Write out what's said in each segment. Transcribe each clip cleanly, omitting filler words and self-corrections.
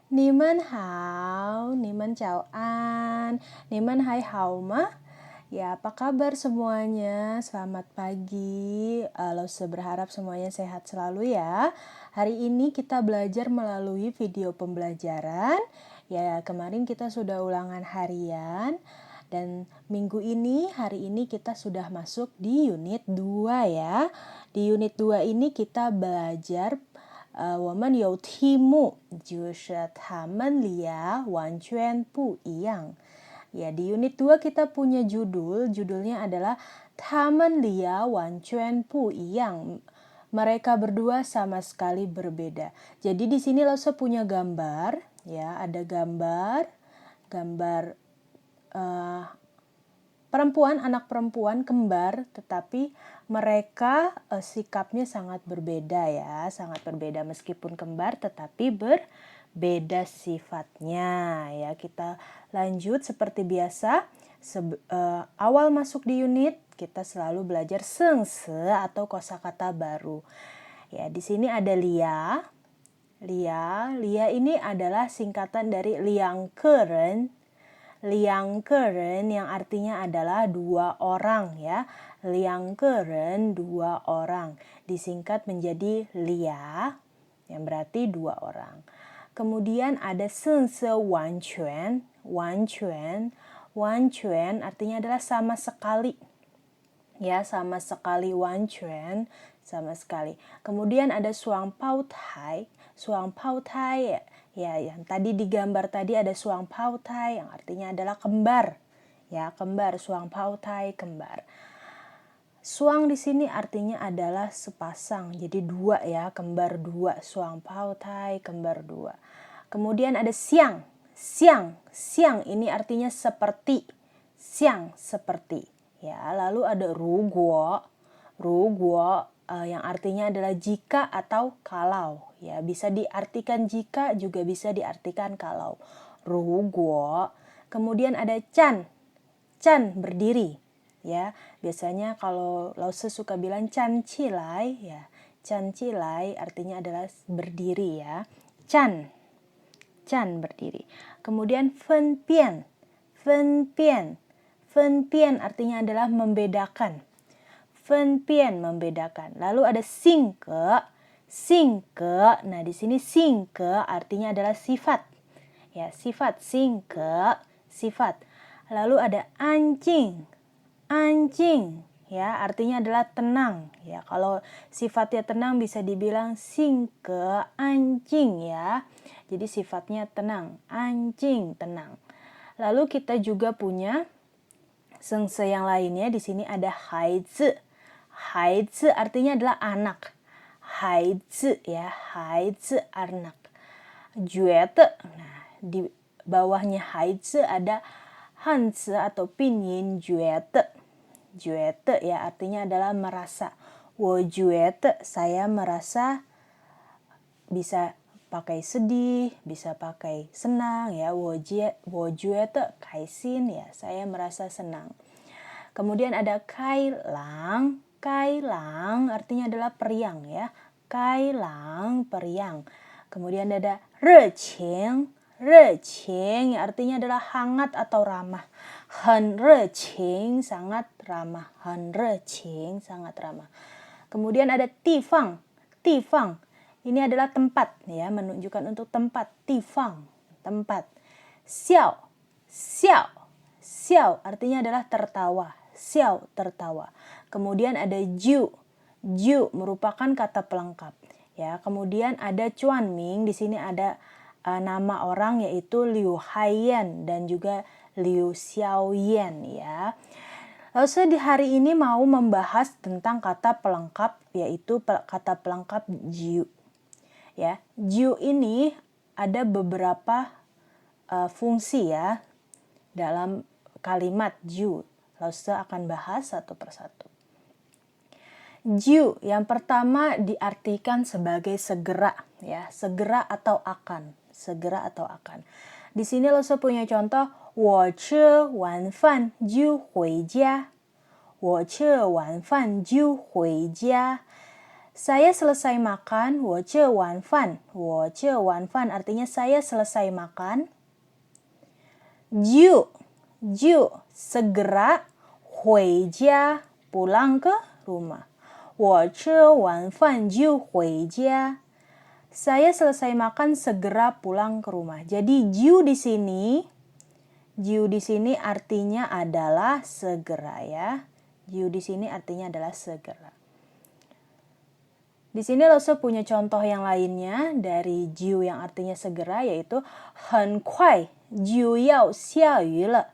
你们好，你们早安，你们还好吗? Ya, apa kabar semuanya? Selamat pagi. Lause berharap semuanya sehat selalu ya. Hari ini kita belajar melalui video pembelajaran. Ya, kemarin kita sudah ulangan harian. Dan hari ini kita sudah masuk di unit 2 ya. Di unit 2 ini kita belajar 我们有题目，就是他们俩完全不一样。Ya, di unit 2 kita punya judulnya adalah 他们俩完全不一样。Mereka berdua sama sekali berbeda. Jadi di sini Lause punya gambar, ya, ada gambar anak perempuan kembar, tetapi mereka sikapnya sangat berbeda ya, sangat berbeda meskipun kembar tetapi berbeda sifatnya ya. Kita lanjut seperti biasa. Awal masuk di unit kita selalu belajar seungse atau kosakata baru. Ya, di sini ada Lia. Lia ini adalah singkatan dari liang keren yang artinya adalah 2 orang ya. Liang keren 2 orang disingkat menjadi Lia yang berarti 2 orang. Kemudian ada seungse wanquan. Wanquan artinya adalah sama sekali. Ya, sama sekali wanquan, sama sekali. Kemudian ada suang pautai. Suang pautai ya, yang tadi di gambar tadi ada suang pautai yang artinya adalah kembar. Ya, kembar, suang pautai, kembar. Suang di sini artinya adalah sepasang. Jadi 2 ya, kembar 2, suang pautai, kembar 2. Kemudian ada siang. Siang ini artinya seperti. Siang seperti. Ya, lalu ada ruguo yang artinya adalah jika atau kalau. Ya, bisa diartikan jika, juga bisa diartikan kalau. Ruguo. Kemudian ada chan berdiri. Ya, biasanya kalau Lause suka bilang chan cilai ya. Chan cilai artinya adalah berdiri ya. Chan berdiri. Kemudian fen pian artinya adalah membedakan. Fen pian membedakan. Lalu ada singke. Nah, di sini singke artinya adalah sifat. Ya, sifat singke, sifat. Lalu ada anjing. Ya, artinya adalah tenang. Ya, kalau sifatnya tenang bisa dibilang singke anjing ya. Jadi sifatnya tenang, anjing tenang. Lalu kita juga punya seungse yang lainnya. Di sini ada haizi. Haizi artinya adalah anak. Haizi ya, haizi anak. Juete. Nah, di bawahnya haizi ada hanzi atau pinyin juete. Juete ya, artinya adalah merasa. Wo juete, saya merasa, bisa pakai sedih, bisa pakai senang ya. Wo juete kaisin ya, saya merasa senang. Kemudian ada kailang. Kailang artinya adalah periang ya. Kailang, periang. Kemudian ada reching. Reching artinya adalah hangat atau ramah. Hen reching, sangat ramah. Hen reching, sangat ramah. Kemudian ada tifang. Tifang ini adalah tempat ya, menunjukkan untuk tempat. Tifang, tempat. Xiao. Xiao artinya adalah tertawa. Xiao, tertawa. Kemudian ada ju. Ju merupakan kata pelengkap. Ya, kemudian ada Chuanming. Di sini ada nama orang yaitu Liu Haiyan dan juga Liu Xiaoyan ya. Lalu di hari ini mau membahas tentang kata pelengkap yaitu kata pelengkap jiu. Ya, jiu ini ada beberapa fungsi ya dalam kalimat jiu. Lalu akan bahas satu persatu. Jiu yang pertama diartikan sebagai segera ya, segera atau akan. Di sini Laose punya contoh, 我吃完饭就回家. 我吃完饭就回家. Saya selesai makan, 我吃完饭，我吃完饭 artinya saya selesai makan. 就 segera 回家 pulang ke rumah. 我吃完饭就回家. Saya selesai makan segera pulang ke rumah. Jadi jiu di sini artinya adalah segera ya. Jiu di sini artinya adalah segera. Di sini Lause punya contoh yang lainnya dari jiu yang artinya segera yaitu 很快就要下雨了.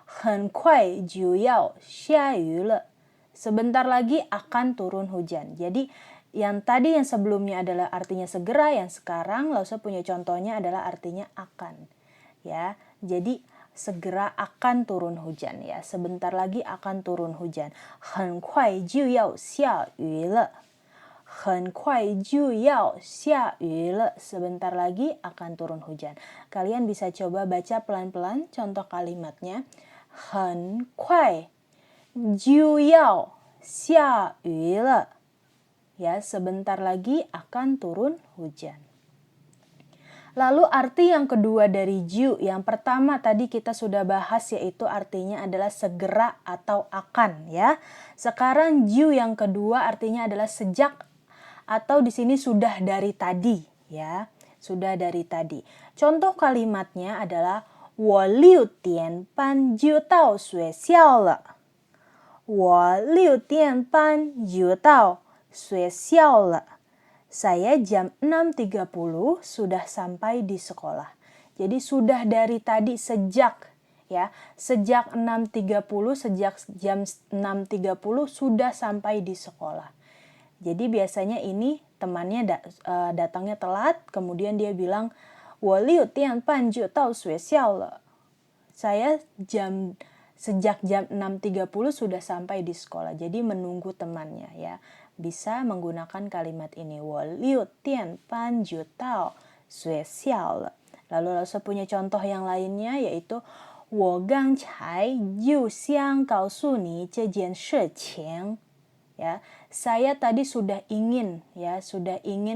很快就要下雨了. Sebentar lagi akan turun hujan. Jadi yang tadi yang sebelumnya adalah artinya segera, yang sekarang Lause punya contohnya adalah artinya akan. Ya, jadi segera akan turun hujan ya. Sebentar lagi akan turun hujan. 很快就要下雨了. 很快就要下雨了. Sebentar lagi akan turun hujan. Kalian bisa coba baca pelan-pelan contoh kalimatnya. 很快就要下雨了. Ya, sebentar lagi akan turun hujan. Lalu arti yang kedua dari jiu, yang pertama tadi kita sudah bahas yaitu artinya adalah segera atau akan ya. Sekarang jiu yang kedua artinya adalah sejak atau di sini sudah dari tadi ya, sudah dari tadi. Contoh kalimatnya adalah 我6点半就到学校了. 我6点半就到学校了. Saya jam 6.30 sudah sampai di sekolah. Jadi sudah dari tadi sejak ya, sejak 6.30 sejak jam 6.30 sudah sampai di sekolah. Jadi biasanya ini temannya datangnya telat, kemudian dia bilang, 我6点半就到学校了. Saya sejak jam 6.30 sudah sampai di sekolah. Jadi menunggu temannya ya. Bisa menggunakan kalimat ini, 我6点半就到学校了. Lalu Lause punya contoh yang lainnya yaitu 我刚才就想告诉你这件事情. Ya, saya tadi sudah ingin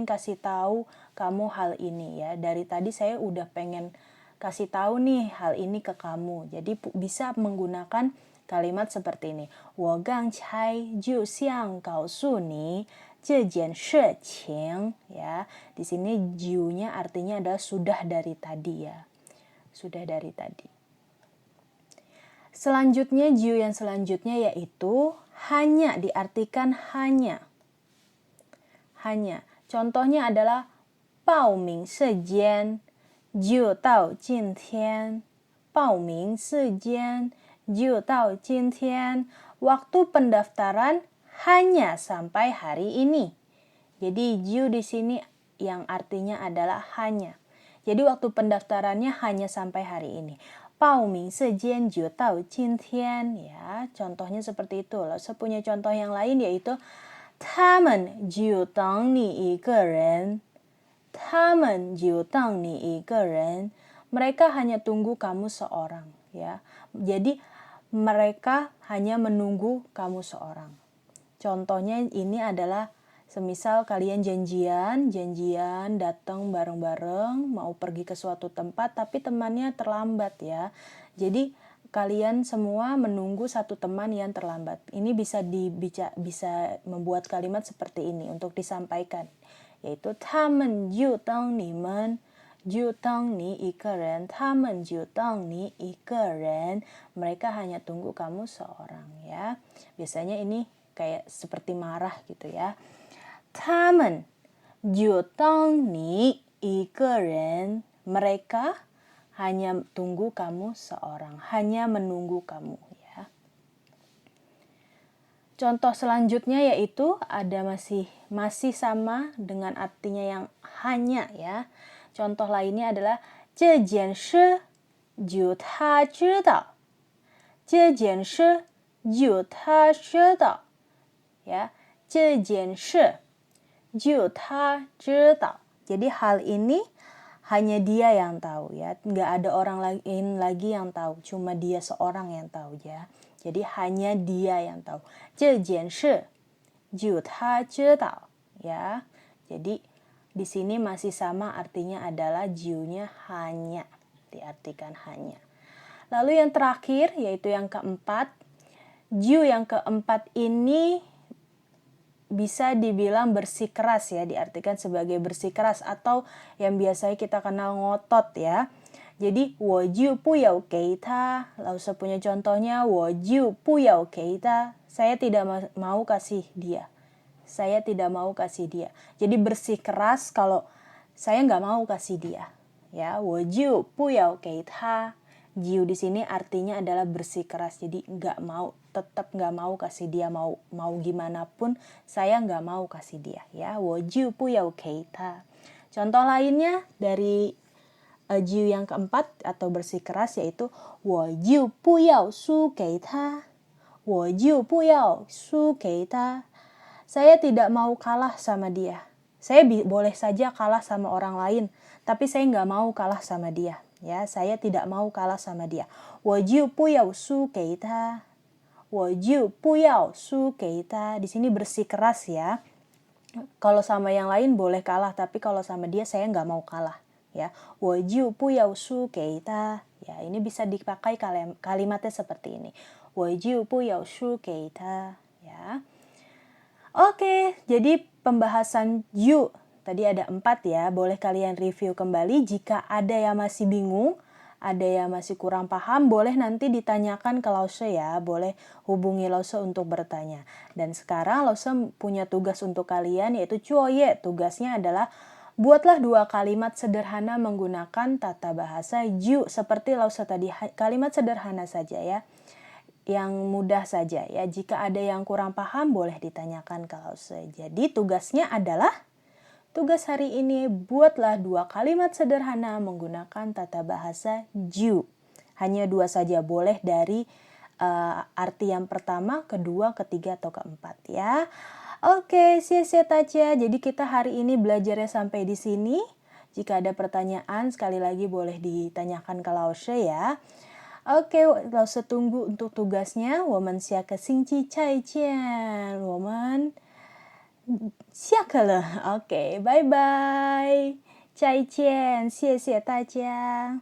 kasih tahu kamu hal ini ya. Dari tadi saya udah pengen kasih tahu nih hal ini ke kamu. Jadi bisa menggunakan kalimat seperti ini. 我刚才就想告诉你这件事情 ya. Di sini jiunya artinya adalah sudah dari tadi ya. Sudah dari tadi. Selanjutnya jiu yang selanjutnya yaitu hanya, diartikan hanya. Hanya. Contohnya adalah 报名时间就到今天. 报名时间就到今天. Waktu pendaftaran hanya sampai hari ini. Jadi jiu di sini yang artinya adalah hanya. Jadi waktu pendaftarannya hanya sampai hari ini. 报名时间就到今天 ya, contohnya seperti itu. Lalu saya punya contoh yang lain yaitu 他们就等你一个人. 他们就等你一个人. Mereka hanya tunggu kamu seorang ya. Jadi mereka hanya menunggu kamu seorang. Contohnya ini adalah semisal kalian janjian datang bareng-bareng mau pergi ke suatu tempat tapi temannya terlambat ya. Jadi kalian semua menunggu satu teman yang terlambat. Ini bisa membuat kalimat seperti ini untuk disampaikan yaitu 他们就等你们就等你一个人 他们就等你一个人 mereka hanya tunggu kamu seorang ya. Biasanya ini kayak seperti marah gitu ya. 他们就等你一个人. Mereka hanya tunggu kamu seorang, hanya menunggu kamu ya. Contoh selanjutnya yaitu ada masih sama dengan artinya yang hanya ya. Contoh lainnya adalah 这件事就他知道. 这件事就他知道 ya. 这件事就他知道. Jadi hal ini hanya dia yang tahu ya. Nggak ada orang lain lagi yang tahu. Cuma dia seorang yang tahu ya. Jadi hanya dia yang tahu. 这件事就他知道. ya. Jadi di sini masih sama, artinya adalah jiunya hanya, diartikan hanya. Lalu yang terakhir yaitu yang keempat, jiu yang keempat ini bisa dibilang bersikeras ya, diartikan sebagai bersikeras atau yang biasanya kita kenal ngotot ya. Jadi, 我就不要给他. Lalu saya punya contohnya, 我就不要给他. Saya tidak mau kasih dia. Saya tidak mau kasih dia. Jadi bersikeras kalau saya nggak mau kasih dia. Ya, 我就不要给他. Jiu di sini artinya adalah bersikeras. Jadi nggak mau, tetap nggak mau kasih dia, mau gimana pun saya nggak mau kasih dia. Ya, 我就不要给他. Contoh lainnya dari jiu yang keempat atau bersikeras yaitu 我就不要输给他. 我就不要输给他. Saya tidak mau kalah sama dia. Saya boleh saja kalah sama orang lain, tapi saya nggak mau kalah sama dia. Ya, saya tidak mau kalah sama dia. 我就不要输给他. 我就不要输给他. Di sini bersikeras ya. Kalau sama yang lain boleh kalah, tapi kalau sama dia saya nggak mau kalah. Ya, 我就不要输给他. Ya, ini bisa dipakai kalimatnya seperti ini. 我就不要输给他. Ya. Oke, jadi pembahasan jiu tadi ada 4 ya. Boleh kalian review kembali. Jika ada yang masih bingung, ada yang masih kurang paham, boleh nanti ditanyakan ke Lause ya. Boleh hubungi Lause untuk bertanya. Dan sekarang Lause punya tugas untuk kalian yaitu cuoye. Tugasnya adalah buatlah 2 kalimat sederhana menggunakan tata bahasa jiu. Seperti Lause tadi, kalimat sederhana saja ya. Yang mudah saja ya. Jika ada yang kurang paham boleh ditanyakan ke Lause. Jadi tugasnya adalah, tugas hari ini buatlah 2 kalimat sederhana menggunakan tata bahasa jiu. Hanya 2 saja, boleh dari arti yang pertama, kedua, ketiga, atau keempat ya. Oke, xie tacia. Jadi kita hari ini belajarnya sampai di sini. Jika ada pertanyaan sekali lagi boleh ditanyakan ke Lause ya. Oke, Lause tunggu untuk tugasnya. 我们下个星期再见。我们下课了。OK，拜拜，再见，谢谢大家。